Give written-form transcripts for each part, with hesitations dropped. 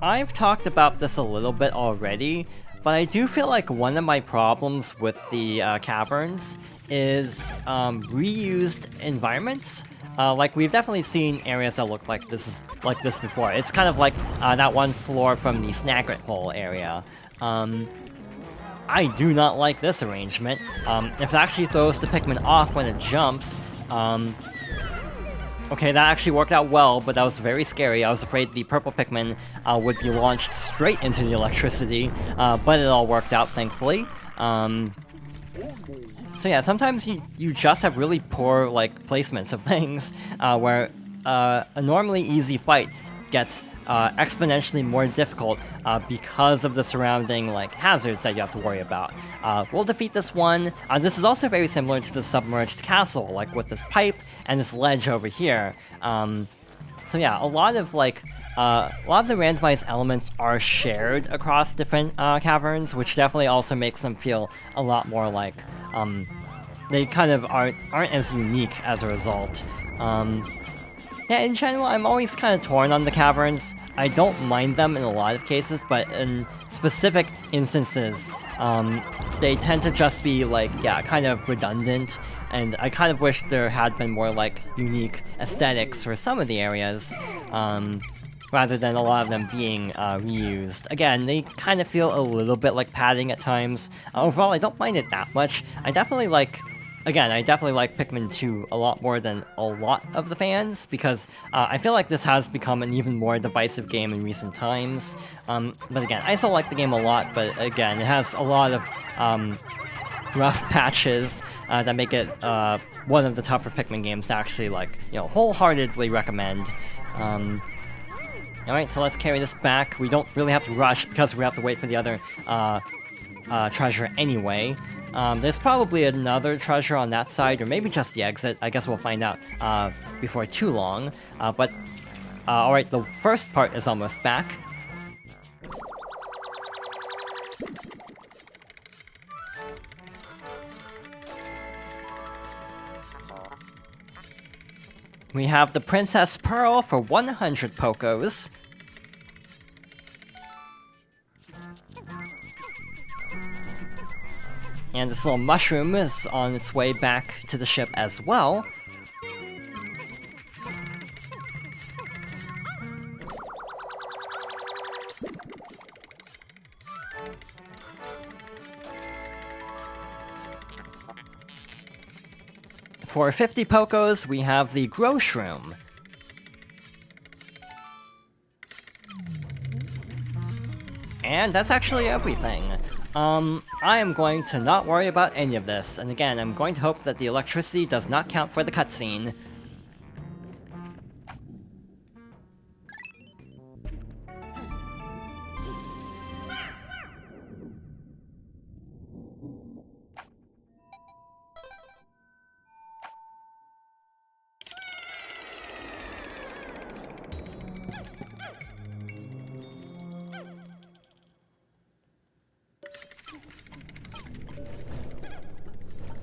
I've talked about this a little bit already, but I do feel like one of my problems with the caverns is reused environments. Like we've definitely seen areas that look like this before. It's kind of like that one floor from the Snaglet Hole area. I do not like this arrangement. If it actually throws the Pikmin off when it jumps, okay, that actually worked out well, but that was very scary. I was afraid the purple Pikmin would be launched straight into the electricity, but it all worked out, thankfully. So yeah, sometimes you just have really poor, like, placements of things, where a normally easy fight gets exponentially more difficult because of the surrounding, like, hazards that you have to worry about. We'll defeat this one. This is also very similar to the submerged castle, like with this pipe and this ledge over here. So yeah, a lot of the randomized elements are shared across different caverns, which definitely also makes them feel a lot more like they kind of aren't as unique as a result. Yeah, in general, I'm always kind of torn on the caverns. I don't mind them in a lot of cases, but in specific instances, they tend to just be, like, yeah, kind of redundant, and I kind of wish there had been more, like, unique aesthetics for some of the areas, rather than a lot of them being reused. Again, they kind of feel a little bit like padding at times. Overall, I don't mind it that much. I definitely like Pikmin 2 a lot more than a lot of the fans, because I feel like this has become an even more divisive game in recent times. But again, I still like the game a lot, but again, it has a lot of rough patches that make it one of the tougher Pikmin games to actually, like, you know, wholeheartedly recommend. Alright, so let's carry this back. We don't really have to rush because we have to wait for the other treasure anyway. There's probably another treasure on that side, or maybe just the exit. I guess we'll find out before too long. Alright, the first part is almost back. We have the Princess Pearl for 100 Pokos. And this little mushroom is on its way back to the ship as well. For 50 Pokos, we have the Grow Shroom. And that's actually everything. I am going to not worry about any of this, and again, I'm going to hope that the electricity does not count for the cutscene.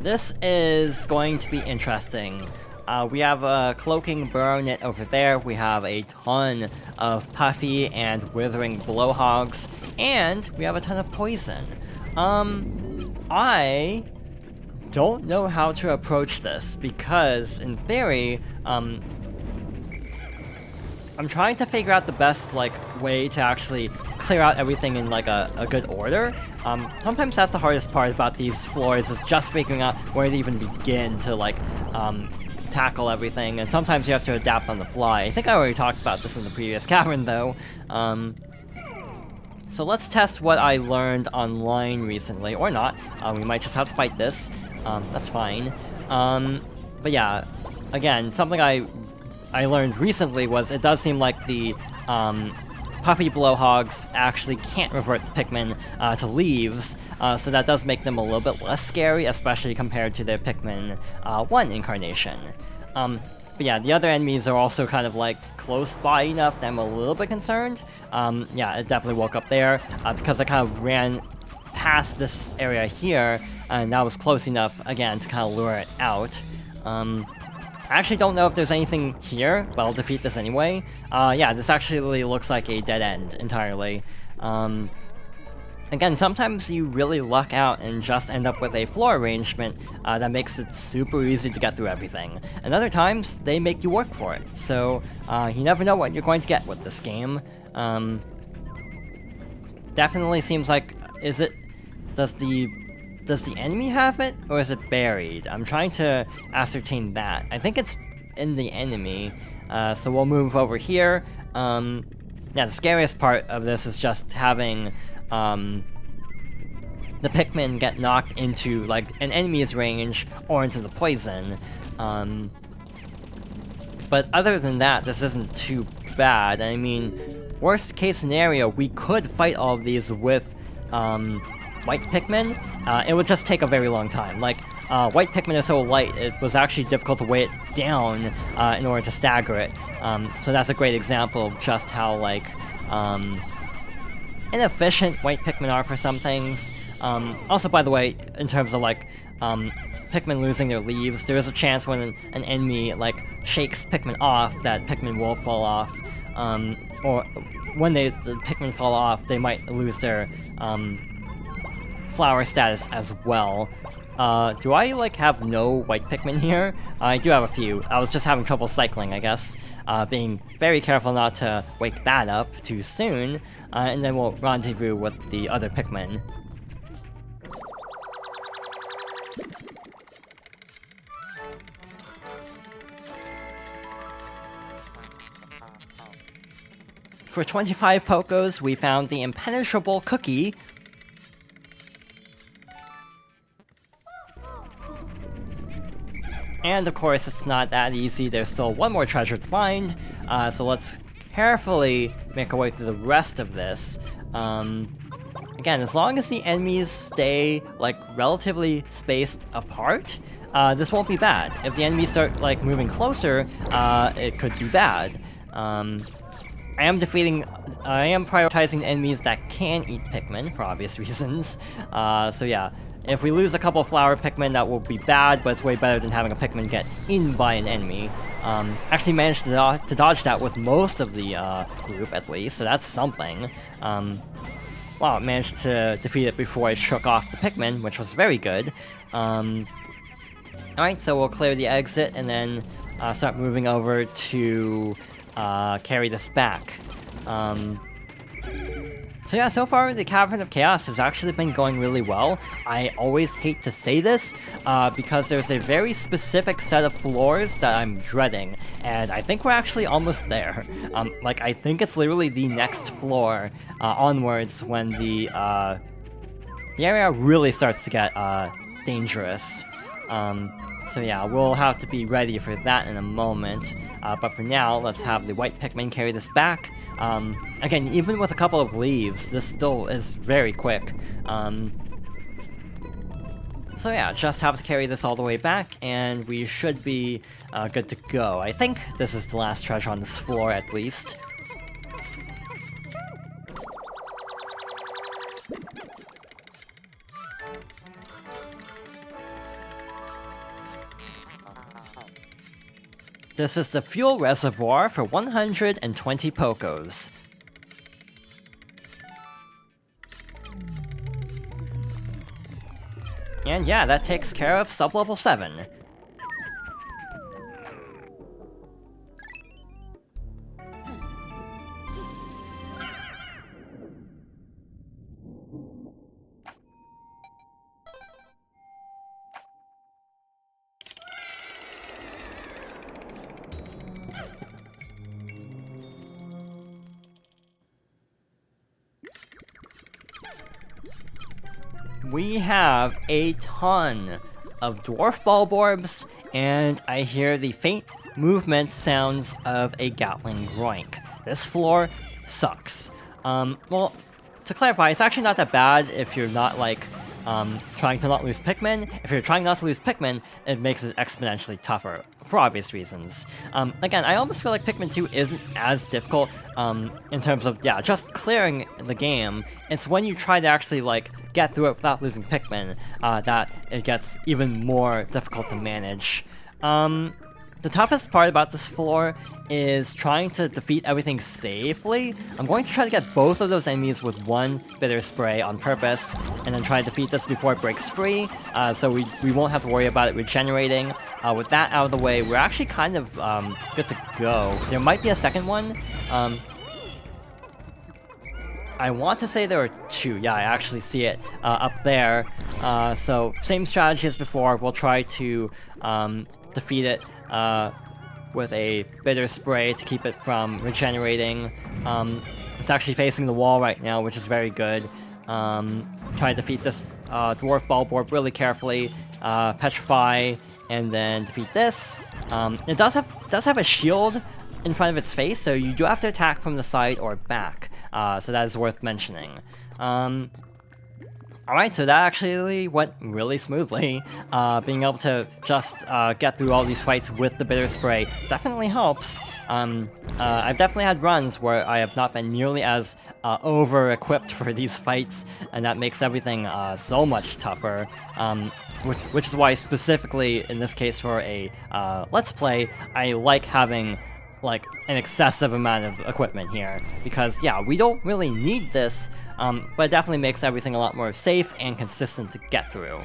This is going to be interesting. We have a Cloaking Baronet over there, we have a ton of Puffy and Withering Blowhogs, and we have a ton of Poison. I don't know how to approach this, because, in theory, I'm trying to figure out the best, like, way to actually clear out everything in, like, a good order. Sometimes that's the hardest part about these floors, is just figuring out where to even begin to, like, tackle everything, and sometimes you have to adapt on the fly. I think I already talked about this in the previous cavern, though. So let's test what I learned online recently, or not. We might just have to fight this. That's fine. But yeah, again, something I learned recently was it does seem like the Puffy Blowhogs actually can't revert the Pikmin to leaves, so that does make them a little bit less scary, especially compared to their Pikmin 1 incarnation. But yeah, the other enemies are also kind of, like, close by enough that I'm a little bit concerned. Yeah, it definitely woke up there, because I kind of ran past this area here, and that was close enough, again, to kind of lure it out. I actually don't know if there's anything here, but I'll defeat this anyway. Yeah, this actually looks like a dead end entirely. Again, sometimes you really luck out and just end up with a floor arrangement that makes it super easy to get through everything. And other times, they make you work for it. So, you never know what you're going to get with this game. Definitely seems like, does the enemy have it, or is it buried? I'm trying to ascertain that. I think it's in the enemy, so we'll move over here. Yeah, the scariest part of this is just having the Pikmin get knocked into, like, an enemy's range or into the poison. But other than that, this isn't too bad. I mean, worst case scenario, we could fight all of these with white Pikmin. It would just take a very long time. Like, white Pikmin is so light, it was actually difficult to weigh it down in order to stagger it. So that's a great example of just how, like, inefficient white Pikmin are for some things. Also, by the way, in terms of, like, Pikmin losing their leaves, there is a chance when an enemy, like, shakes Pikmin off, that Pikmin will fall off. Or when the Pikmin fall off, they might lose their flower status as well. Do I, like, have no white Pikmin here? I do have a few. I was just having trouble cycling, I guess. Being very careful not to wake that up too soon, and then we'll rendezvous with the other Pikmin. For 25 Pokos, we found the impenetrable cookie. And of course, it's not that easy. There's still one more treasure to find, so let's carefully make our way through the rest of this. Again, as long as the enemies stay, like, relatively spaced apart, this won't be bad. If the enemies start, like, moving closer, it could be bad. I am prioritizing enemies that can eat Pikmin, for obvious reasons. So yeah, if we lose a couple of flower Pikmin, that will be bad, but it's way better than having a Pikmin get eaten by an enemy. Actually managed to dodge that with most of the group, at least, so that's something. Wow, I managed to defeat it before I shook off the Pikmin, which was very good. Alright, so we'll clear the exit, and then start moving over to carry this back. So yeah, so far the Cavern of Chaos has actually been going really well. I always hate to say this, because there's a very specific set of floors that I'm dreading, and I think we're actually almost there. Like, I think it's literally the next floor onwards when the area really starts to get dangerous. So yeah, we'll have to be ready for that in a moment. But for now, let's have the white Pikmin carry this back. Again, even with a couple of leaves, this still is very quick. So yeah, just have to carry this all the way back, and we should be good to go. I think this is the last treasure on this floor, at least. This is the fuel reservoir for 120 Pokos. And yeah, that takes care of sub-level 7. We have a ton of dwarf bulborbs, and I hear the faint movement sounds of a Gatling Groink. This floor sucks. Well, to clarify, it's actually not that bad if you're not, like, trying to not lose Pikmin. If you're trying not to lose Pikmin, it makes it exponentially tougher, for obvious reasons. Again, I almost feel like Pikmin 2 isn't as difficult, in terms of, yeah, just clearing the game. It's when you try to actually, like, get through it without losing Pikmin, that it gets even more difficult to manage. The toughest part about this floor is trying to defeat everything safely. I'm going to try to get both of those enemies with one bitter spray on purpose, and then try to defeat this before it breaks free, so we won't have to worry about it regenerating. With that out of the way, we're actually kind of good to go. There might be a second one. I want to say there are two. Yeah, I actually see it up there. So same strategy as before. We'll try to defeat it with a bitter spray to keep it from regenerating. It's actually facing the wall right now, which is very good. Try to defeat this dwarf ball board really carefully. Petrify, and then defeat this. It does have a shield in front of its face, so you do have to attack from the side or back. So that is worth mentioning. Alright, so that actually went really smoothly. Being able to just get through all these fights with the bitter spray definitely helps. I've definitely had runs where I have not been nearly as over-equipped for these fights, and that makes everything so much tougher. Which is why specifically in this case for a Let's Play, I like having like an excessive amount of equipment here, because yeah, we don't really need this, but it definitely makes everything a lot more safe and consistent to get through.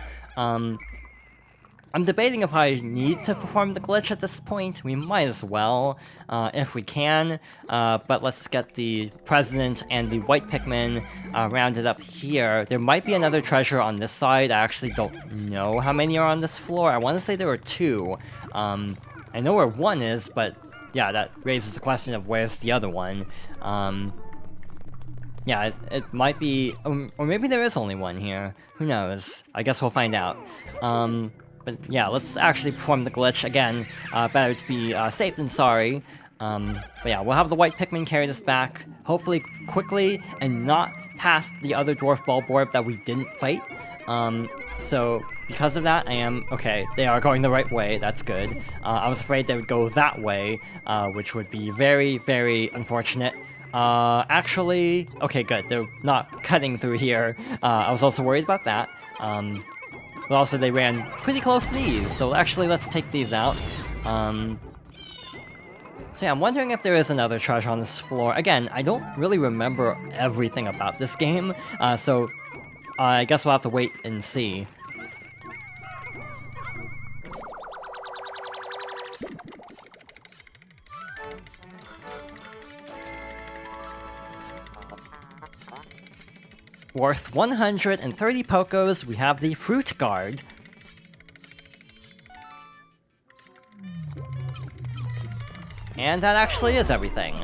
I'm debating if I need to perform the glitch at this point. We might as well, if we can, but let's get the President and the white Pikmin rounded up here. There might be another treasure on this side. I actually don't know how many are on this floor. I want to say there are two. I know where one is, but yeah, that raises the question of where's the other one. Yeah, it might be, or maybe there is only one here. Who knows? I guess we'll find out. But yeah, let's actually perform the glitch again. Better to be safe than sorry. But yeah, we'll have the white Pikmin carry this back, hopefully quickly, and not past the other dwarf ball board that we didn't fight. So because of that, I am okay. They are going the right way. That's good. I was afraid they would go that way, which would be very, very unfortunate. Actually, okay, good. They're not cutting through here. I was also worried about that. But also they ran pretty close to these, so actually let's take these out. So yeah, I'm wondering if there is another treasure on this floor. Again, I don't really remember everything about this game, so I guess we'll have to wait and see. Worth 130 Pokos, we have the Fruit Guard. And that actually is everything.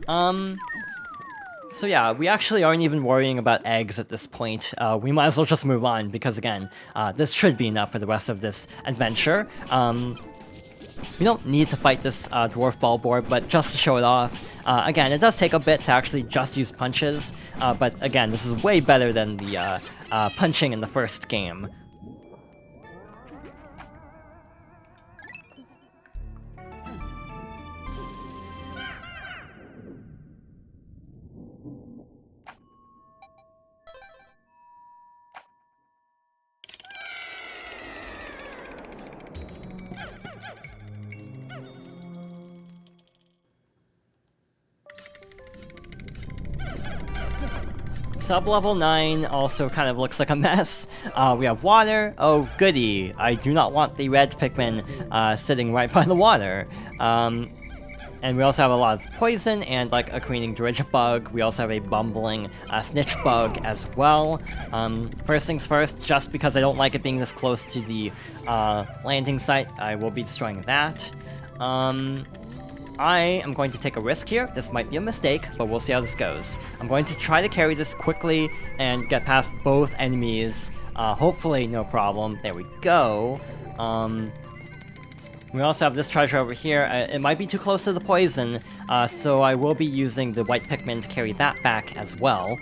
So yeah, we actually aren't even worrying about eggs at this point. We might as well just move on, because again, this should be enough for the rest of this adventure. We don't need to fight this dwarf ball board, but just to show it off. Again, it does take a bit to actually just use punches, but again, this is way better than the punching in the first game. Sub-level 9 also kind of looks like a mess. We have water. Oh, goody. I do not want the red Pikmin sitting right by the water. And we also have a lot of poison and like a careening Dirigibug. We also have a bumbling snitch bug as well. First things first, just because I don't like it being this close to the landing site, I will be destroying that. I am going to take a risk here. This might be a mistake, but we'll see how this goes. I'm going to try to carry this quickly and get past both enemies. Hopefully no problem. There we go. We also have this treasure over here. It might be too close to the poison, so I will be using the white Pikmin to carry that back as well.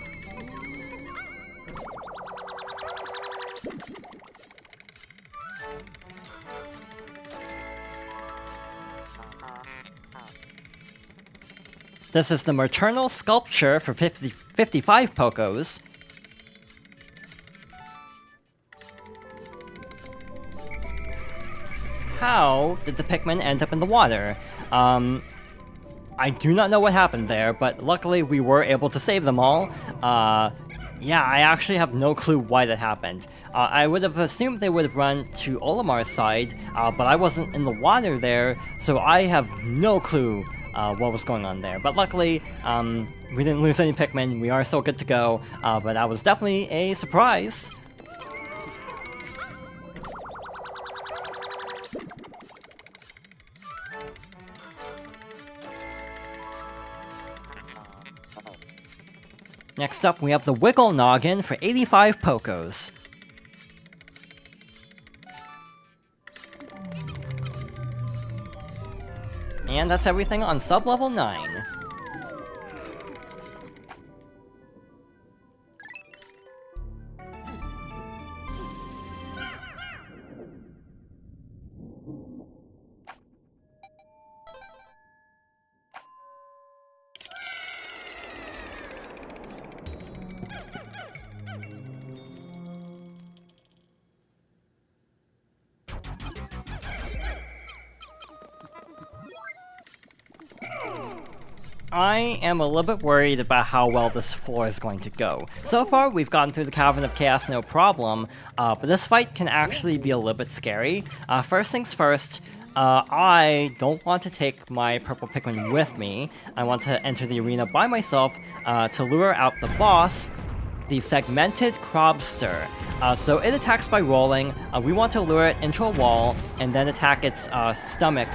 This is the Maternal Sculpture for 55 Pokos. how did the Pikmin end up in the water? I do not know what happened there, but luckily we were able to save them all. Yeah, I actually have no clue why that happened. I would have assumed they would have run to Olimar's side, but I wasn't in the water there, so I have no clue what was going on there. But luckily, we didn't lose any Pikmin, we are still good to go, but that was definitely a surprise. Next up, we have the Wiggle Noggin for 85 Pokos. And that's everything on sub-level 9. I am a little bit worried about how well this floor is going to go. So far, we've gotten through the Cavern of Chaos no problem, but this fight can actually be a little bit scary. First things first, I don't want to take my purple Pikmin with me. I want to enter the arena by myself to lure out the boss, the Segmented Crobster. So it attacks by rolling. We want to lure it into a wall and then attack its stomach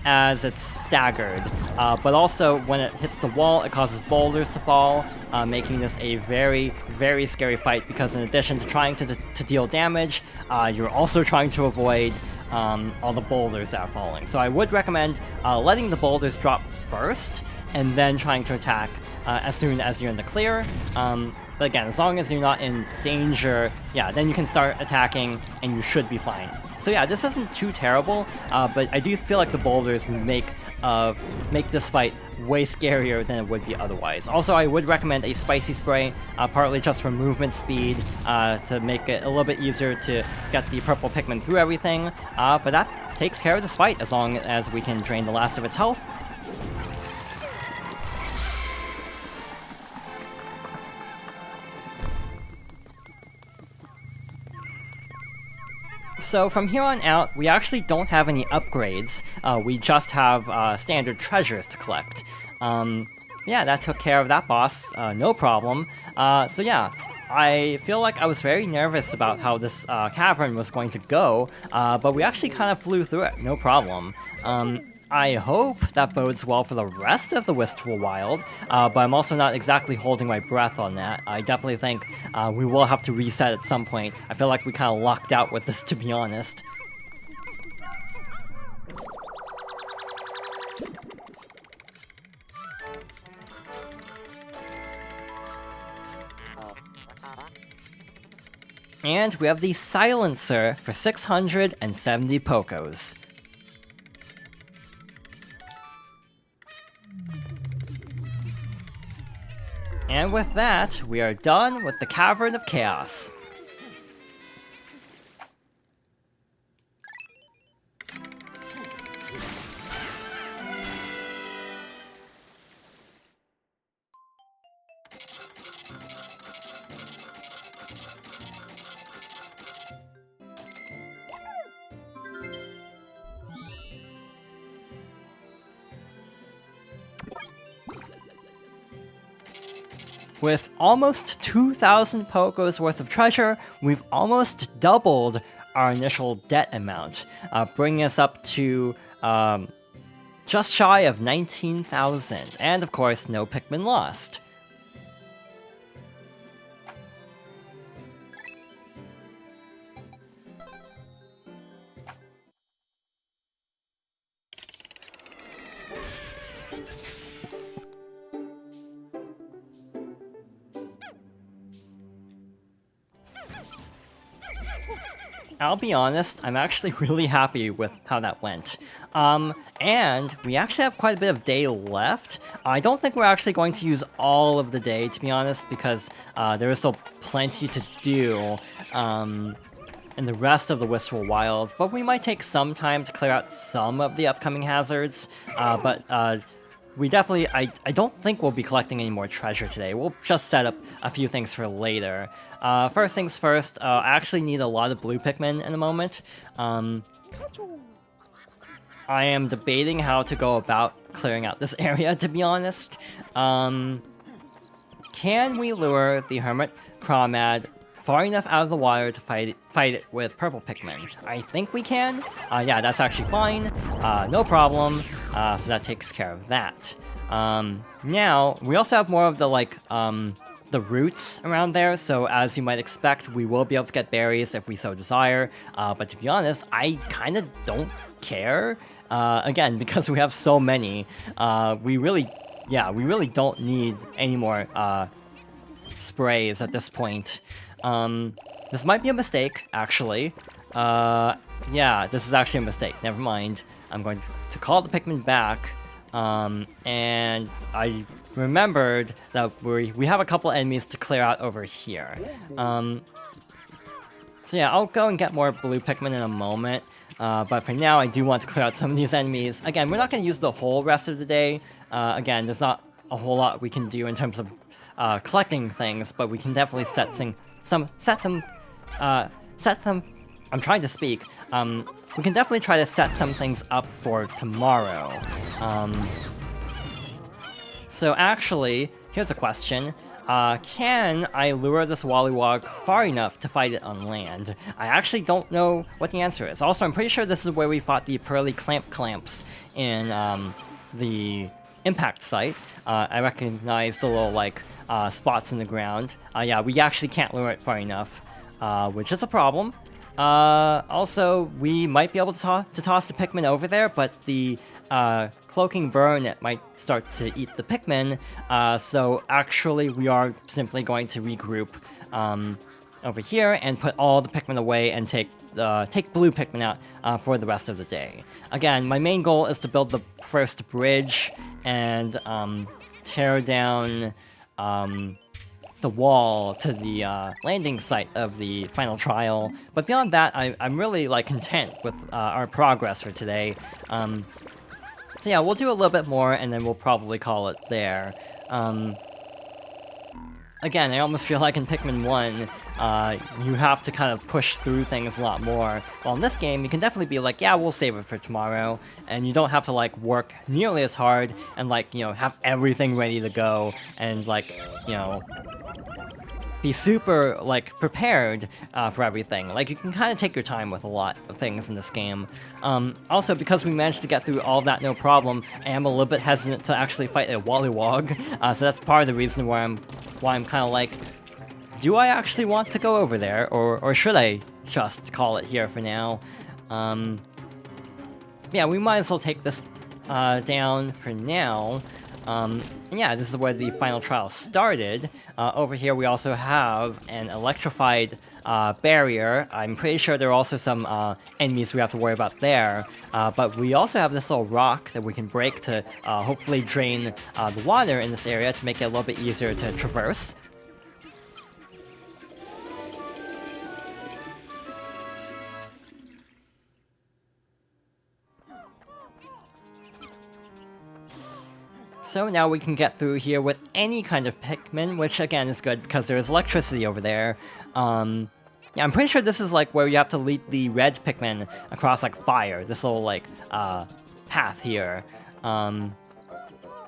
as it's staggered, but also when it hits the wall, it causes boulders to fall, making this a very, very scary fight, because in addition to trying to deal damage, you're also trying to avoid all the boulders that are falling. So I would recommend letting the boulders drop first, and then trying to attack as soon as you're in the clear. But again, as long as you're not in danger, yeah, then you can start attacking, and you should be fine. So yeah, this isn't too terrible, but I do feel like the boulders make this fight way scarier than it would be otherwise. Also, I would recommend a spicy spray, partly just for movement speed, to make it a little bit easier to get the purple Pikmin through everything, but that takes care of this fight as long as we can drain the last of its health. So from here on out, we actually don't have any upgrades, we just have standard treasures to collect. Yeah, that took care of that boss, no problem. So yeah, I feel like I was very nervous about how this cavern was going to go, but we actually kind of flew through it, no problem. I hope that bodes well for the rest of the Wistful Wild, but I'm also not exactly holding my breath on that. I definitely think we will have to reset at some point. I feel like we kind of lucked out with this, to be honest. And we have the Silencer for 670 Pokos. And with that, we are done with the Cavern of Chaos. With almost 2,000 Pokos worth of treasure, we've almost doubled our initial debt amount, bringing us up to just shy of 19,000, and of course, no Pikmin lost. I'll be honest, I'm actually really happy with how that went. And we actually have quite a bit of day left. I don't think we're actually going to use all of the day, to be honest, because there is still plenty to do. in the rest of the Wistful Wild, but we might take some time to clear out some of the upcoming hazards. We definitely, I don't think we'll be collecting any more treasure today. We'll just set up a few things for later. First things first, I actually need a lot of blue Pikmin in a moment. I am debating how to go about clearing out this area, to be honest. Can we lure the Hermit Crawmad far enough out of the water to fight it with purple Pikmin? I think we can. Yeah, that's actually fine. No problem. So that takes care of that. Now, we also have more of the, like, the roots around there, so as you might expect, we will be able to get berries if we so desire. But to be honest, I kind of don't care. Again, because we have so many, we really don't need any more sprays at this point. This might be a mistake, actually. Yeah, this is actually a mistake. Never mind. I'm going to call the Pikmin back. And I remembered that we have a couple enemies to clear out over here. So yeah, I'll go and get more blue Pikmin in a moment. But for now, I do want to clear out some of these enemies. Again, we're not going to use the whole rest of the day. Again, there's not a whole lot we can do in terms of collecting things, but we can definitely set them. I'm trying to speak. We can definitely try to set some things up for tomorrow. So actually, here's a question. Can I lure this Wollywog far enough to fight it on land? I actually don't know what the answer is. Also, I'm pretty sure this is where we fought the Pearly Clamps in the impact site. I recognize the little, like, spots in the ground. Yeah, we actually can't lure it far enough, which is a problem. Also, we might be able to toss the Pikmin over there, but the Cloaking Burn might start to eat the Pikmin, so actually we are simply going to regroup over here and put all the Pikmin away and take blue Pikmin out for the rest of the day. Again, my main goal is to build the first bridge and tear down the wall to the landing site of the final trial. But beyond that, I'm really, like, content with our progress for today. So yeah, we'll do a little bit more, and then we'll probably call it there. Again, I almost feel like in Pikmin 1, you have to kind of push through things a lot more. While in this game, you can definitely be like, yeah, we'll save it for tomorrow, and you don't have to, like, work nearly as hard and, like, you know, have everything ready to go and, like, you know, be super, like, prepared for everything. Like, you can kind of take your time with a lot of things in this game. Also, because we managed to get through all that no problem, I am a little bit hesitant to actually fight a Wollywog, so that's part of the reason why I'm kind of like, do I actually want to go over there, or should I just call it here for now? Yeah, we might as well take this down for now. And yeah, this is where the final trial started. Over here we also have an electrified barrier. I'm pretty sure there are also some enemies we have to worry about there. But we also have this little rock that we can break to hopefully drain the water in this area to make it a little bit easier to traverse. So now we can get through here with any kind of Pikmin, which again is good because there is electricity over there. Yeah, I'm pretty sure this is like where you have to lead the red Pikmin across like fire, this little like path here.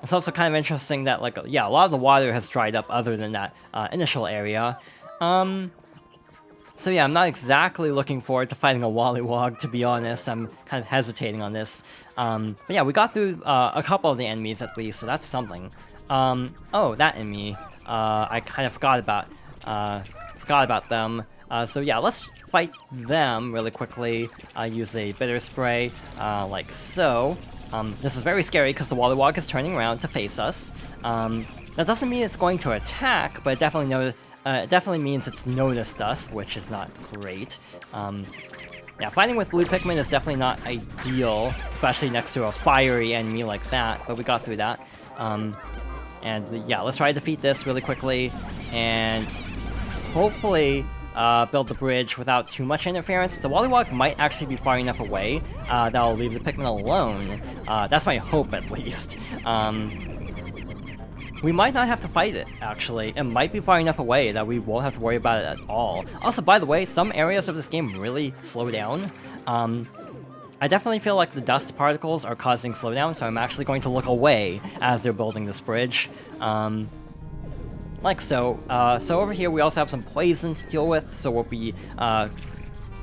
It's also kind of interesting that like, yeah, a lot of the water has dried up other than that initial area. So yeah, I'm not exactly looking forward to fighting a Wollywog, to be honest. I'm kind of hesitating on this. But yeah, we got through a couple of the enemies at least, so that's something. Oh, that enemy. I kind of forgot about them. So yeah, let's fight them really quickly. Use a bitter spray, like so. This is very scary because the Wollywog is turning around to face us. That doesn't mean it's going to attack, but it definitely means it's noticed us, which is not great. Yeah, fighting with blue Pikmin is definitely not ideal, especially next to a fiery enemy like that, but we got through that. And yeah, let's try to defeat this really quickly, and hopefully build the bridge without too much interference. The Wollywog might actually be far enough away that'll leave the Pikmin alone. That's my hope, at least. We might not have to fight it, actually. It might be far enough away that we won't have to worry about it at all. Also, by the way, some areas of this game really slow down. I definitely feel like the dust particles are causing slowdown, so I'm actually going to look away as they're building this bridge. Like so. So over here we also have some poison to deal with, so we'll be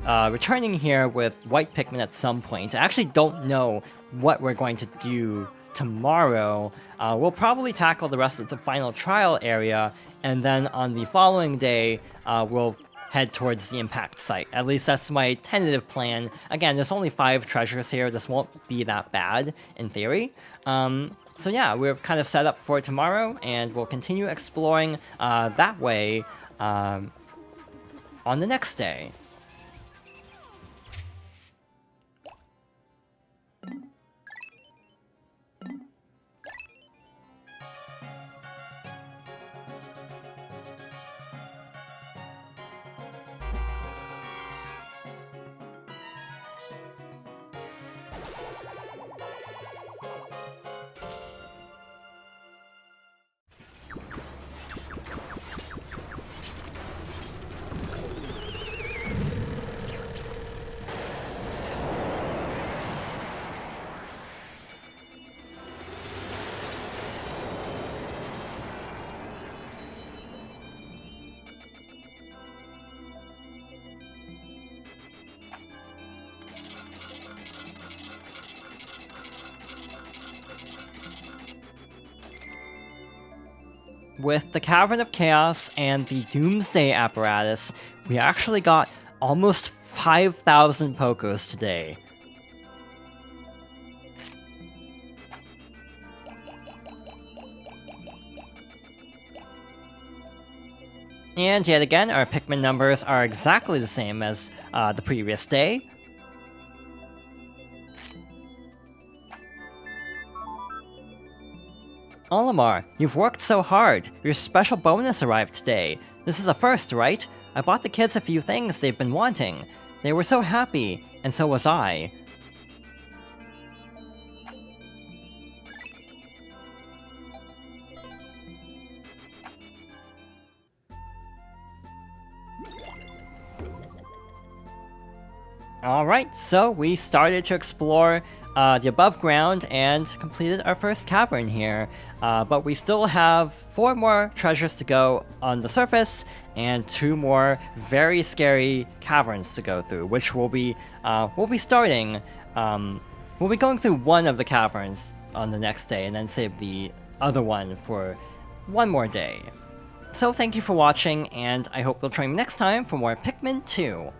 returning here with white Pikmin at some point. I actually don't know what we're going to do tomorrow. We'll probably tackle the rest of the final trial area, and then on the following day, we'll head towards the impact site. At least that's my tentative plan. Again, there's only 5 treasures here. This won't be that bad, in theory. So yeah, we're kind of set up for tomorrow, and we'll continue exploring that way on the next day. With the Cavern of Chaos and the Doomsday apparatus, we actually got almost 5,000 Pokos today. And yet again, our Pikmin numbers are exactly the same as the previous day. Olimar, you've worked so hard. Your special bonus arrived today. This is the first, right? I bought the kids a few things they've been wanting. They were so happy, and so was I. Alright, so we started to explore the above ground and completed our first cavern here. But we still have 4 more treasures to go on the surface and 2 more very scary caverns to go through, which we'll be starting. We'll be going through one of the caverns on the next day and then save the other one for one more day. So thank you for watching, and I hope you'll join me next time for more Pikmin 2.